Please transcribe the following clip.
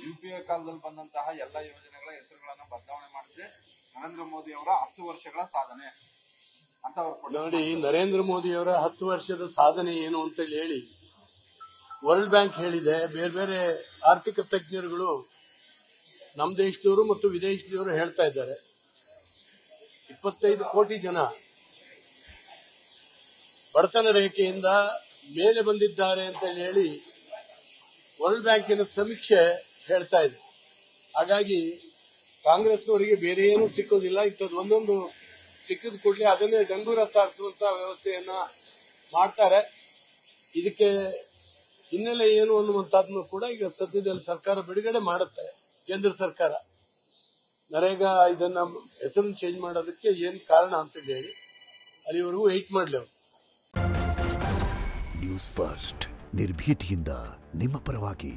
UPA ಕಾಲದಲ್ಲಿ ಬಂದಂತಹ ಎಲ್ಲ ಯೋಜನೆಗಳ ಹೆಸರುಗಳನ್ನ ಬದಲಾವಣೆ ಮಾಡಿದ್ರೆ ನರೇಂದ್ರ ಮೋದಿ ಅವರ 10 ವರ್ಷಗಳ ಸಾಧನೆ ಅಂತ ಅವರು ನೋಡಿ. ನರೇಂದ್ರ ಮೋದಿ ಅವರ 10 ವರ್ಷದ ಸಾಧನೆ ಏನು ಅಂತ ಹೇಳಿ ವರ್ಲ್ಡ್ ಬ್ಯಾಂಕ್ ಹೇಳಿದೆ. ಬೇರೆ ಬೇರೆ ಆರ್ಥಿಕ ತಜ್ಞರುಗಳು ನಮ್ಮ ದೇಶದವರು ಮತ್ತು ವಿದೇಶದವರು ಹೇಳ್ತಾ ಇದ್ದಾರೆ. 25 ಕೋಟಿ ಜನ ಬಡತನ ರೇಖೆಯಿಂದ ಮೇಲೆ ಬಂದಿದ್ದಾರೆ ಅಂತ ಹೇಳಿ ವರ್ಲ್ಡ್ ಬ್ಯಾಂಕಿನ ಸಮೀಕ್ಷೆ ಹೇಳ್ತಾ ಇದೆ. ಹಾಗಾಗಿ ಕಾಂಗ್ರೆಸ್ನವರಿಗೆ ಬೇರೆ ಏನೂ ಸಿಕ್ಕೋದಿಲ್ಲ. ಇಂಥದ್ದು ಒಂದೊಂದು ಸಿಕ್ಕಿದ ಕೂಡಲೇ ಅದನ್ನೇ ಡಂಗೂರ ಸಾರಿಸುವಂತ ವ್ಯವಸ್ಥೆಯನ್ನ ಮಾಡ್ತಾರೆ. ಇದಕ್ಕೆ ಹಿನ್ನೆಲೆ ಏನು ಅನ್ನುವಂಥದ್ದನ್ನು ಕೂಡ ಈಗ ಸದ್ಯದಲ್ಲಿ ಸರ್ಕಾರ ಬಿಡುಗಡೆ ಮಾಡುತ್ತೆ. ಕೇಂದ್ರ ಸರ್ಕಾರ ನರೇಗಾ ಇದನ್ನ ಹೆಸರನ್ನು ಚೇಂಜ್ ಮಾಡೋದಕ್ಕೆ ಏನ್ ಕಾರಣ ಅಂತ ಹೇಳಿ ಅಲ್ಲಿವರೆಗೂ ವೆಯ್ಟ್ ಮಾಡಲಿ ಅವರು. ನ್ಯೂಸ್ ಫಸ್ಟ್ ನಿರ್ಭೀತಿಯಿಂದ ನಿಮ್ಮ ಪರವಾಗಿ.